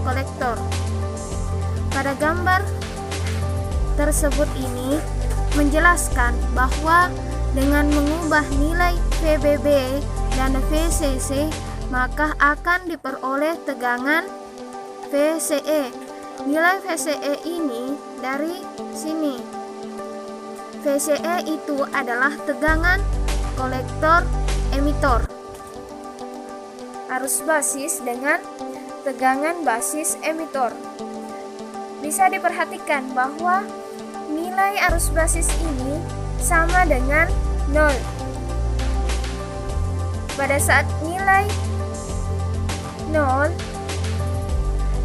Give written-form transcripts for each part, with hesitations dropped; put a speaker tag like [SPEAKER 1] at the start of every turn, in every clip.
[SPEAKER 1] kolektor. Pada gambar tersebut ini menjelaskan bahwa dengan mengubah nilai VBB dan VCC maka akan diperoleh tegangan VCE. Nilai VCE ini dari sini. VCE itu adalah tegangan kolektor emitor. Arus basis dengan tegangan basis emitor. Bisa diperhatikan bahwa nilai arus basis ini sama dengan 0. Pada saat nilai 0,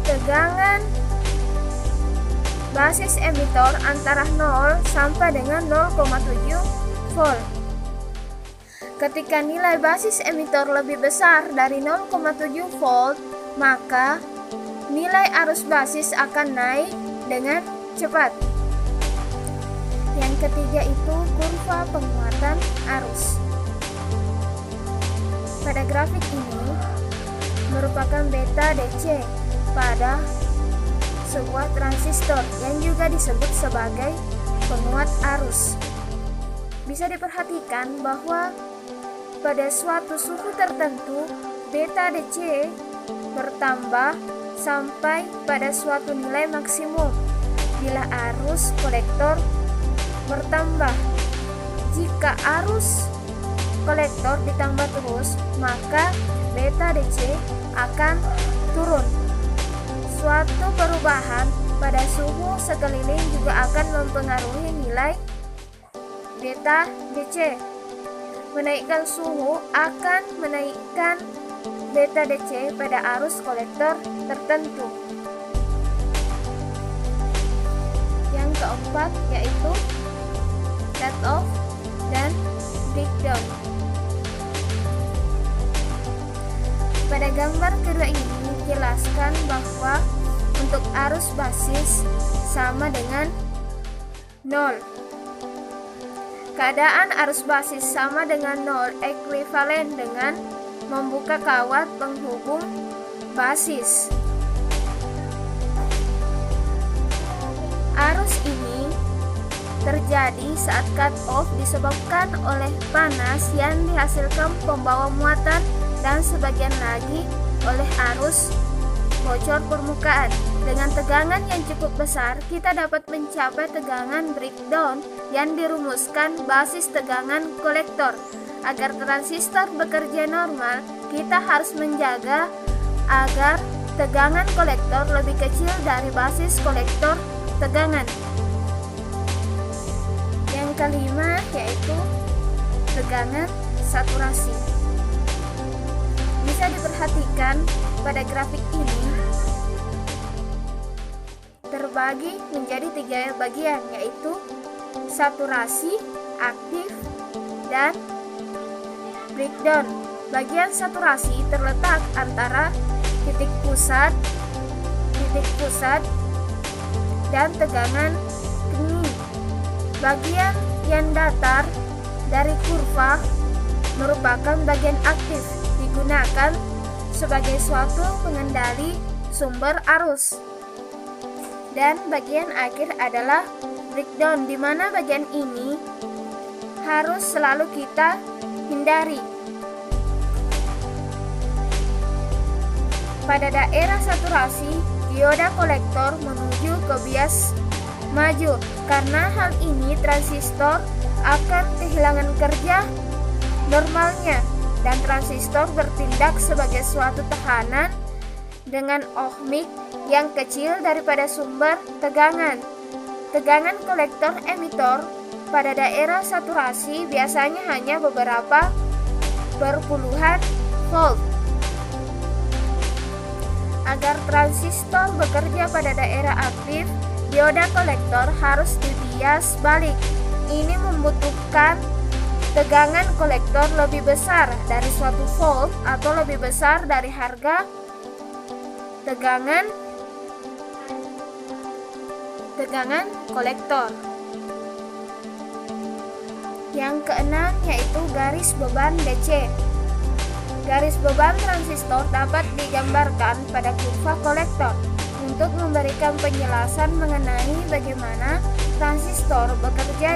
[SPEAKER 1] tegangan basis emitor antara 0 sampai dengan 0,7 volt. Ketika nilai basis emitor lebih besar dari 0,7 volt, maka nilai arus basis akan naik dengan cepat. Yang ketiga itu kurva penguatan arus. Pada grafik ini merupakan beta DC pada sebuah transistor yang juga disebut sebagai penguat arus. Bisa diperhatikan bahwa pada suatu suhu tertentu beta DC bertambah sampai pada suatu nilai maksimum bila arus kolektor bertambah. Jika arus kolektor ditambah terus, maka beta DC akan turun. Suatu perubahan pada suhu sekeliling juga akan mempengaruhi nilai beta DC. Menaikkan suhu akan menaikkan beta DC pada arus kolektor tertentu. Yang keempat yaitu cut off dan breakdown. Pada gambar kedua ini dijelaskan bahwa untuk arus basis sama dengan 0. Keadaan arus basis sama dengan 0 ekuivalen dengan membuka kawat penghubung basis. Arus ini terjadi saat cut off disebabkan oleh panas yang dihasilkan pembawa muatan dan sebagian lagi oleh arus bocor permukaan. Dengan tegangan yang cukup besar, kita dapat mencapai tegangan breakdown yang dirumuskan basis tegangan kolektor. Agar transistor bekerja normal, kita harus menjaga agar tegangan kolektor lebih kecil dari basis kolektor tegangan. Yang kelima yaitu tegangan saturasi. Bisa diperhatikan pada grafik ini terbagi menjadi 3 bagian, yaitu saturasi, aktif, dan breakdown. Bagian saturasi terletak antara titik pusat dan tegangan kening. Bagian yang datar dari kurva merupakan bagian aktif, digunakan sebagai suatu pengendali sumber arus. Dan bagian akhir adalah breakdown, di mana bagian ini harus selalu kita hindari. Pada daerah saturasi, dioda kolektor menuju ke bias maju. Karena hal ini, transistor akan kehilangan kerja normalnya dan transistor bertindak sebagai suatu tahanan dengan ohmik yang kecil daripada sumber tegangan. Tegangan kolektor emitor pada daerah saturasi biasanya hanya beberapa perpuluhan volt. Agar transistor bekerja pada daerah aktif, dioda kolektor harus dibias balik. Ini membutuhkan tegangan kolektor lebih besar dari suatu volt atau lebih besar dari harga tegangan kolektor. Yang keenam yaitu garis beban DC. Garis beban transistor dapat digambarkan pada kurva kolektor untuk memberikan penjelasan mengenai bagaimana transistor bekerja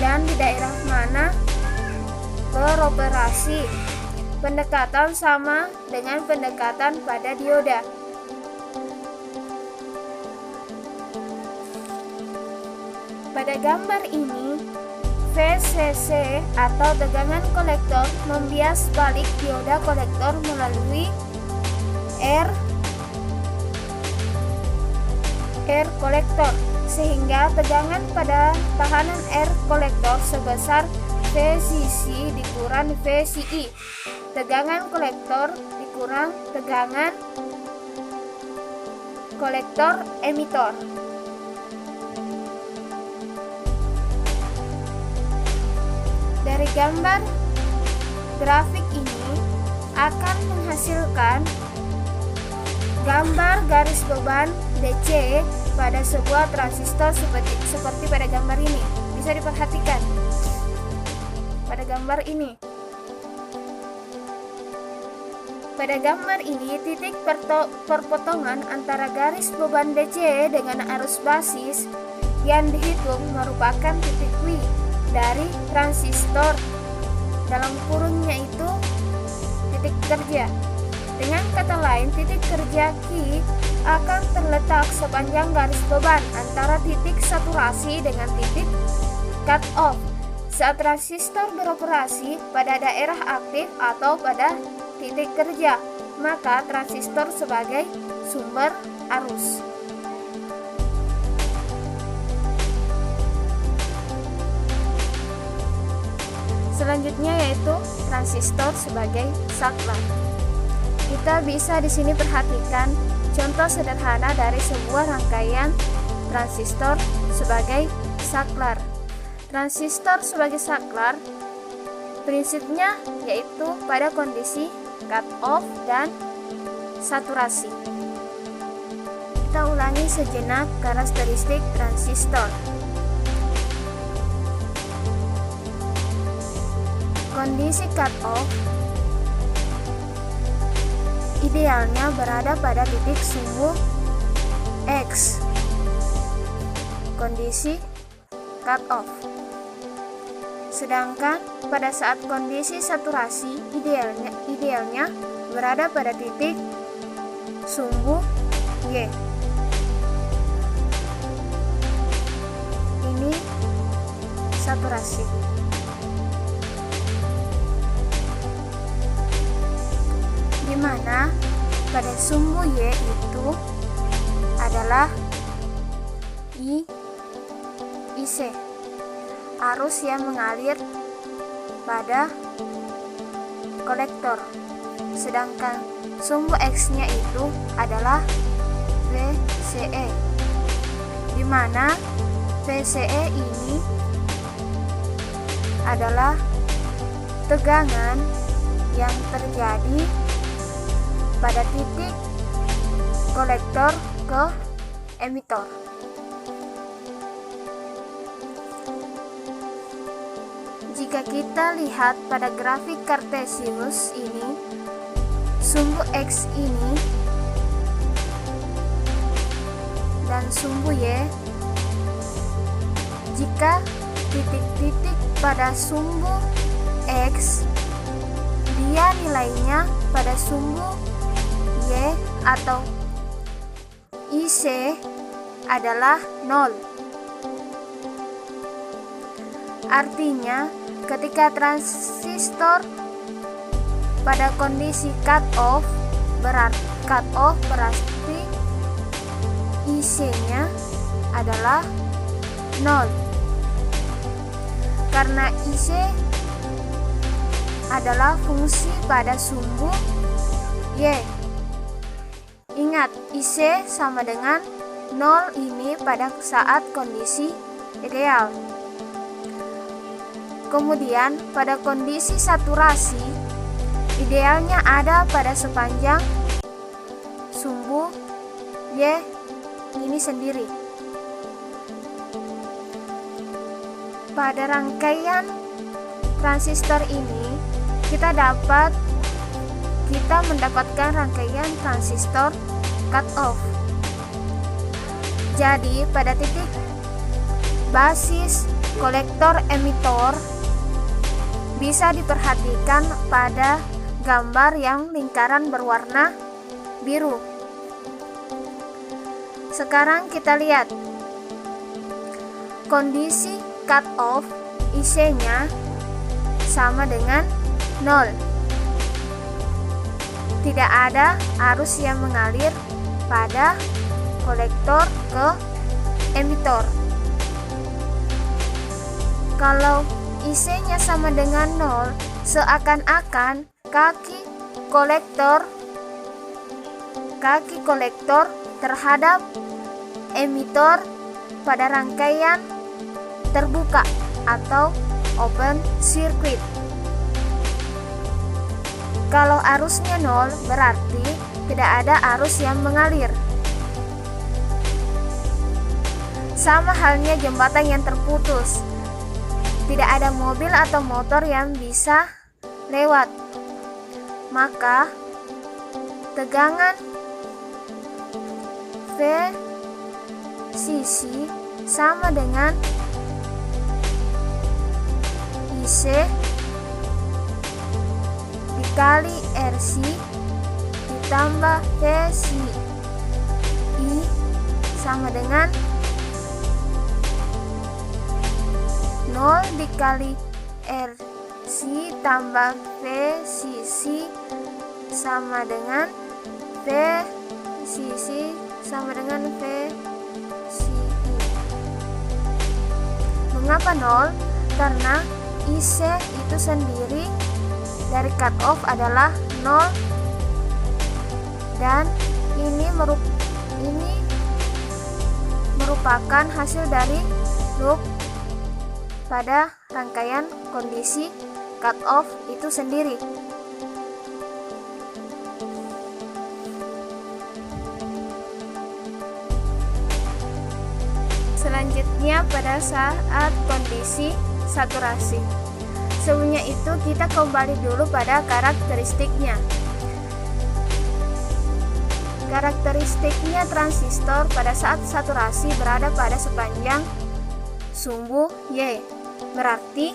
[SPEAKER 1] dan di daerah mana beroperasi. Pendekatan sama dengan pendekatan pada dioda. Pada gambar ini, VCC atau tegangan kolektor membias balik dioda kolektor melalui R kolektor, sehingga tegangan pada tahanan R kolektor sebesar VCC dikurang VCI. Tegangan kolektor dikurang tegangan kolektor emitor. Dari gambar grafik ini akan menghasilkan gambar garis beban DC pada sebuah transistor seperti pada gambar ini. Bisa diperhatikan pada gambar ini. Pada gambar ini, titik perpotongan antara garis beban DC dengan arus basis yang dihitung merupakan titik W dari transistor. Dalam kurungnya itu titik kerja. Dengan kata lain, titik kerja Q akan terletak sepanjang garis beban antara titik saturasi dengan titik cut off saat transistor beroperasi pada daerah aktif atau pada titik kerja, maka transistor sebagai sumber arus. Selanjutnya yaitu transistor sebagai saklar. Kita bisa di sini perhatikan contoh sederhana dari sebuah rangkaian transistor sebagai saklar. Transistor sebagai saklar prinsipnya yaitu pada kondisi cut off dan saturasi. Kita ulangi sejenak karakteristik transistor. Kondisi cut off idealnya berada pada titik sumbu X. Kondisi cut off. Sedangkan pada saat kondisi saturasi idealnya berada pada titik sumbu Y. Ini saturasi. Di mana pada sumbu Y itu adalah IC. Arus yang mengalir pada kolektor, sedangkan sumbu X-nya itu adalah VCE, di mana VCE ini adalah tegangan yang terjadi pada titik kolektor ke emitor. Jika kita lihat pada grafik Cartesius ini, sumbu X ini dan sumbu Y, jika titik-titik pada sumbu X dia nilainya pada sumbu Y atau IC adalah 0. Artinya ketika transistor pada kondisi cut off berarti IC-nya adalah 0. Karena IC adalah fungsi pada sumbu Y. Ingat, IC sama dengan 0 ini pada saat kondisi ideal. Kemudian pada kondisi saturasi idealnya ada pada sepanjang sumbu Y ini sendiri. Pada rangkaian transistor ini kita dapat kita mendapatkan rangkaian transistor cut off. Jadi pada titik basis kolektor emitor bisa diperhatikan pada gambar yang lingkaran berwarna biru. Sekarang kita lihat kondisi cut off, IC-nya sama dengan 0. Tidak ada arus yang mengalir pada kolektor ke emitor. Kalau IC-nya sama dengan 0, seakan-akan kaki kolektor terhadap emitor pada rangkaian terbuka atau open circuit. Kalau arusnya 0, berarti tidak ada arus yang mengalir. Sama halnya jembatan yang terputus. Tidak ada mobil atau motor yang bisa lewat. Maka tegangan VCC sama dengan IC dikali RC ditambah VCI sama dengan 0 dikali RC tambah VCC sama dengan VCC sama dengan VCI. Mengapa 0? Karena IC itu sendiri dari cut off adalah 0 dan ini merupakan hasil dari loop pada rangkaian kondisi cut off itu sendiri. Selanjutnya pada saat kondisi saturasi. Sebelumnya itu kita kembali dulu pada karakteristiknya. Karakteristiknya transistor pada saat saturasi berada pada sepanjang sumbu Y. Berarti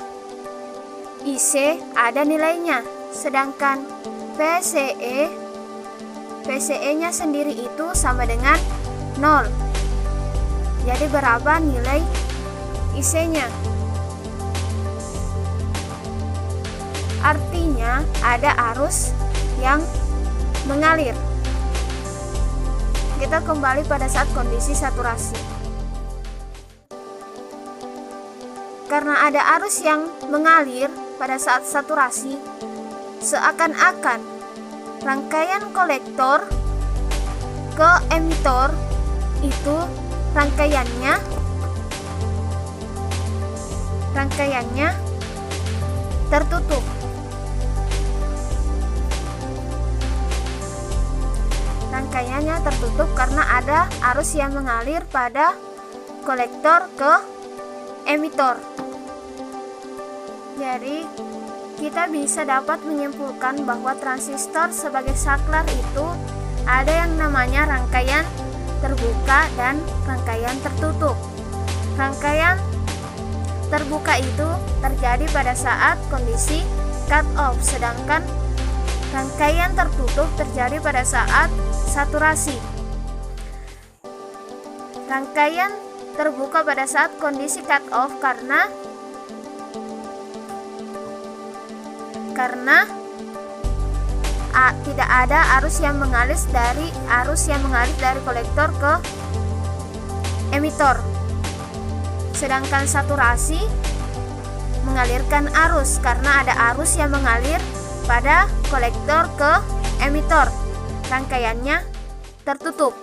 [SPEAKER 1] IC ada nilainya, sedangkan PCE-nya sendiri itu sama dengan 0. Jadi berapa nilai IC-nya? Artinya ada arus yang mengalir. Kita kembali pada saat kondisi saturasi. Karena ada arus yang mengalir pada saat saturasi, seakan-akan rangkaian kolektor ke emitor itu rangkaiannya tertutup. Rangkaiannya tertutup karena ada arus yang mengalir pada kolektor ke emitor. Jadi kita bisa dapat menyimpulkan bahwa transistor sebagai saklar itu ada yang namanya rangkaian terbuka dan rangkaian tertutup. Rangkaian terbuka itu terjadi pada saat kondisi cut off, sedangkan rangkaian tertutup terjadi pada saat saturasi. Rangkaian terbuka pada saat kondisi cut off karena tidak ada arus yang mengalir dari kolektor ke emitor. Sedangkan saturasi mengalirkan arus karena ada arus yang mengalir pada kolektor ke emitor. Rangkaiannya tertutup.